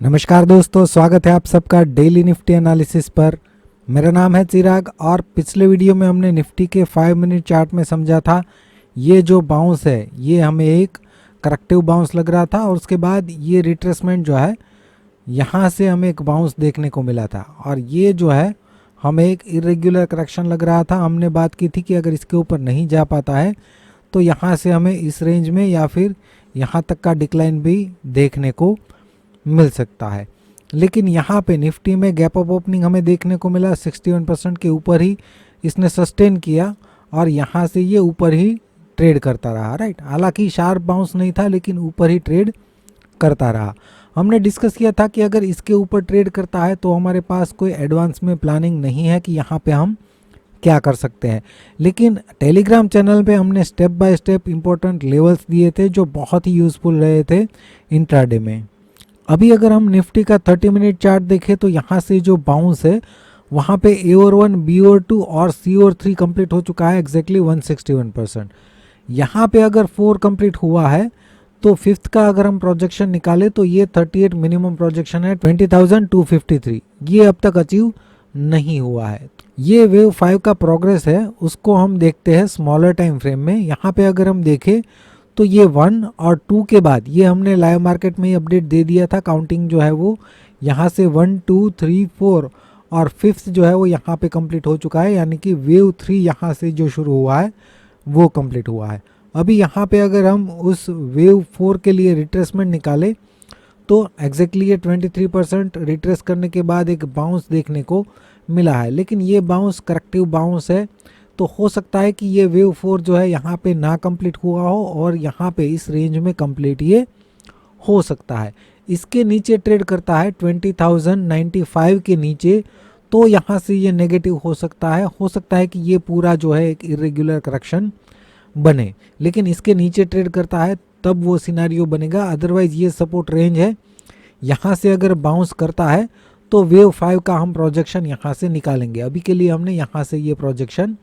नमस्कार दोस्तों, स्वागत है आप सबका डेली निफ्टी एनालिसिस पर। मेरा नाम है चिराग और पिछले वीडियो में हमने निफ्टी के 5 मिनट चार्ट में समझा था ये जो बाउंस है ये हमें एक करेक्टिव बाउंस लग रहा था और उसके बाद ये रिट्रेसमेंट जो है यहाँ से हमें एक बाउंस देखने को मिला था और ये जो है हमें एक इरेग्युलर करेक्शन लग रहा था। हमने बात की थी कि अगर इसके ऊपर नहीं जा पाता है तो यहाँ से हमें इस रेंज में या फिर यहाँ तक का डिक्लाइन भी देखने को मिल सकता है। लेकिन यहाँ पे निफ्टी में गैप अप ओपनिंग हमें देखने को मिला 61% के ऊपर ही इसने सस्टेन किया और यहाँ से ये ऊपर ही ट्रेड करता रहा, राइट। हालांकि शार्प बाउंस नहीं था लेकिन ऊपर ही ट्रेड करता रहा। हमने डिस्कस किया था कि अगर इसके ऊपर ट्रेड करता है तो हमारे पास कोई एडवांस में प्लानिंग नहीं है कि यहाँ पे हम क्या कर सकते हैं, लेकिन टेलीग्राम चैनल पे हमने step by step important levels दिए थे जो बहुत ही यूज़फुल रहे थे इंट्राडे में। अभी अगर हम निफ्टी का 30 मिनट चार्ट देखें तो यहाँ से जो बाउंस है वहाँ पे ए और 1, बी और 2 और सी और 3 कंप्लीट हो चुका है एग्जैक्टली 161%। यहाँ पे अगर 4 कंप्लीट हुआ है तो फिफ्थ का अगर हम प्रोजेक्शन निकाले तो ये 38 मिनिमम प्रोजेक्शन है 20,253, ये अब तक अचीव नहीं हुआ है। ये वेव 5 का प्रोग्रेस है उसको हम देखते हैं स्मॉलर टाइम फ्रेम में। यहाँ पे अगर हम देखें तो ये 1 और 2 के बाद ये हमने लाइव मार्केट में ही अपडेट दे दिया था। काउंटिंग जो है वो यहाँ से 1, 2, 3, 4 और फिफ्थ जो है वो यहाँ पे कंप्लीट हो चुका है, यानी कि वेव 3 यहाँ से जो शुरू हुआ है वो कंप्लीट हुआ है। अभी यहाँ पे अगर हम उस वेव 4 के लिए रिट्रेसमेंट निकाले तो एग्जैक्टली ये 23% रिट्रेस करने के बाद एक बाउंस देखने को मिला है, लेकिन ये बाउंस करेक्टिव बाउंस है। तो हो सकता है कि ये वेव 4 जो है यहाँ पे ना कंप्लीट हुआ हो और यहाँ पे इस रेंज में कंप्लीट ये हो सकता है। इसके नीचे ट्रेड करता है 20,095 के नीचे तो यहाँ से ये नेगेटिव हो सकता है। हो सकता है कि ये पूरा जो है एक इरेग्युलर करेक्शन बने, लेकिन इसके नीचे ट्रेड करता है तब वो सिनेरियो बनेगा। अदरवाइज ये सपोर्ट रेंज है, यहाँ से अगर बाउंस करता है तो वेव 5 का हम प्रोजेक्शन यहाँ से निकालेंगे। अभी के लिए हमने यहाँ से ये प्रोजेक्शन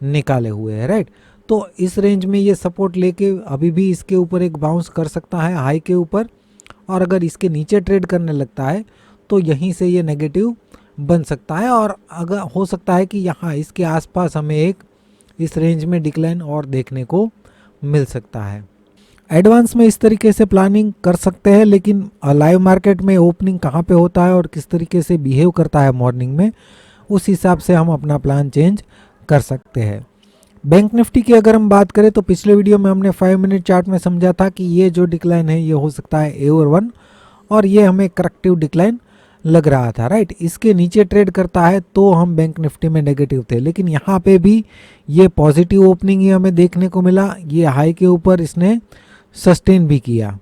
निकाले हुए हैं, राइट। तो इस रेंज में ये सपोर्ट लेके अभी भी इसके ऊपर एक बाउंस कर सकता है हाई के ऊपर, और अगर इसके नीचे ट्रेड करने लगता है तो यहीं से ये नेगेटिव बन सकता है और अगर हो सकता है कि यहाँ इसके आसपास हमें एक इस रेंज में डिक्लाइन और देखने को मिल सकता है। एडवांस में इस तरीके से प्लानिंग कर सकते हैं, लेकिन लाइव मार्केट में ओपनिंग कहाँ पे होता है और किस तरीके से बिहेव करता है मॉर्निंग में, उस हिसाब से हम अपना प्लान चेंज कर सकते हैं। बैंक निफ्टी की अगर हम बात करें तो पिछले वीडियो में हमने 5 मिनट चार्ट में समझा था कि ये जो डिक्लाइन है ये हो सकता है ए और 1 और ये हमें करेक्टिव डिक्लाइन लग रहा था, राइट। इसके नीचे ट्रेड करता है तो हम बैंक निफ्टी में नेगेटिव थे, लेकिन यहाँ पे भी ये पॉजिटिव ओपनिंग ही हमें देखने को मिला। ये हाई के ऊपर इसने सस्टेन भी किया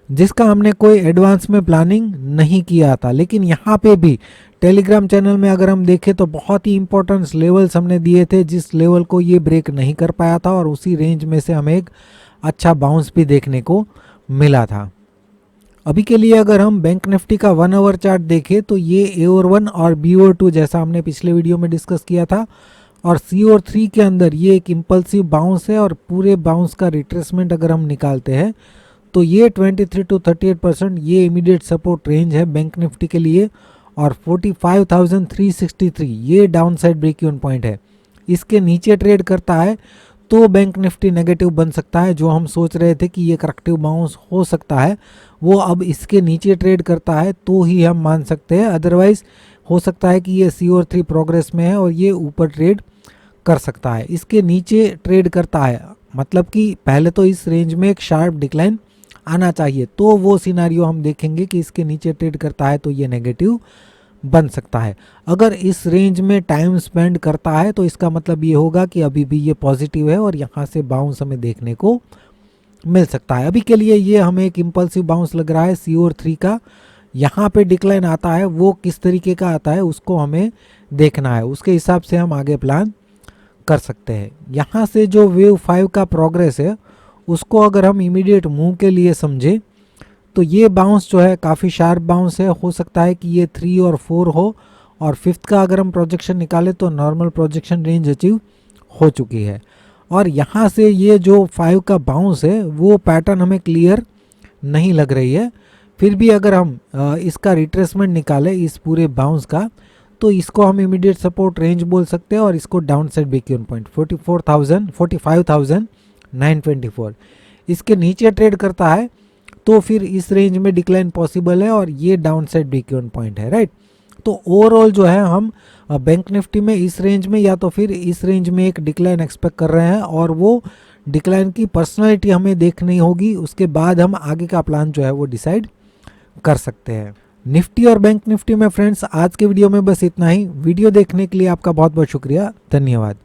जिसका हमने कोई एडवांस में प्लानिंग नहीं किया था। लेकिन यहाँ पे भी टेलीग्राम चैनल में अगर हम देखें तो बहुत ही इंपॉर्टेंट लेवल्स हमने दिए थे जिस लेवल को ये ब्रेक नहीं कर पाया था और उसी रेंज में से हमें एक अच्छा बाउंस भी देखने को मिला था। अभी के लिए अगर हम बैंक निफ्टी का 1 आवर चार्ट देखें तो ये ए और 1 और बी और 2 जैसा हमने पिछले वीडियो में डिस्कस किया था और सी और 3 के अंदर ये एक इम्पल्सिव बाउंस है और पूरे बाउंस का रिट्रेसमेंट अगर हम निकालते हैं तो ये 23 to 38% ये इमीडिएट सपोर्ट रेंज है बैंक निफ्टी के लिए और 45,363 ये down side break even point है। इसके नीचे ट्रेड करता है तो बैंक निफ्टी नेगेटिव बन सकता है। जो हम सोच रहे थे कि ये करेक्टिव बाउंस हो सकता है वो अब इसके नीचे ट्रेड करता है तो ही हम मान सकते हैं, अदरवाइज हो सकता है कि ये सी और 3 प्रोग्रेस में है और ये ऊपर ट्रेड कर सकता है। इसके नीचे ट्रेड करता है मतलब कि पहले तो इस रेंज में एक शार्प डिक्लाइन आना चाहिए तो वो सिनेरियो हम देखेंगे कि इसके नीचे ट्रेड करता है तो ये नेगेटिव बन सकता है। अगर इस रेंज में टाइम स्पेंड करता है तो इसका मतलब ये होगा कि अभी भी ये पॉजिटिव है और यहाँ से बाउंस हमें देखने को मिल सकता है। अभी के लिए ये हमें एक इम्पल्सिव बाउंस लग रहा है सी और 3 का। यहाँ पे डिक्लाइन आता है वो किस तरीके का आता है उसको हमें देखना है, उसके हिसाब से हम आगे प्लान कर सकते हैं। यहाँ से जो वेव 5 का प्रोग्रेस है उसको अगर हम इमीडिएट मूव के लिए समझे तो ये बाउंस जो है काफ़ी शार्प बाउंस है। हो सकता है कि ये 3 और 4 हो और फिफ्थ का अगर हम प्रोजेक्शन निकाले तो नॉर्मल प्रोजेक्शन रेंज अचीव हो चुकी है और यहाँ से ये जो 5 का बाउंस है वो पैटर्न हमें क्लियर नहीं लग रही है। फिर भी अगर हम इसका रिट्रेसमेंट निकालें इस पूरे बाउंस का, तो इसको हम इमीडिएट सपोर्ट रेंज बोल सकते हैं और इसको down side break even point 45,924 इसके नीचे ट्रेड करता है तो फिर इस रेंज में डिक्लाइन पॉसिबल है और ये down side break even point है, राइट। तो ओवरऑल जो है हम बैंक निफ्टी में इस रेंज में या तो फिर इस रेंज में एक डिक्लाइन एक्सपेक्ट कर रहे हैं और वो डिक्लाइन की पर्सनैलिटी हमें देखनी होगी, उसके बाद हम आगे का प्लान जो है वो डिसाइड कर सकते हैं। निफ्टी और बैंक निफ्टी में फ्रेंड्स आज के वीडियो में बस इतना ही। वीडियो देखने के लिए आपका बहुत बहुत शुक्रिया, धन्यवाद।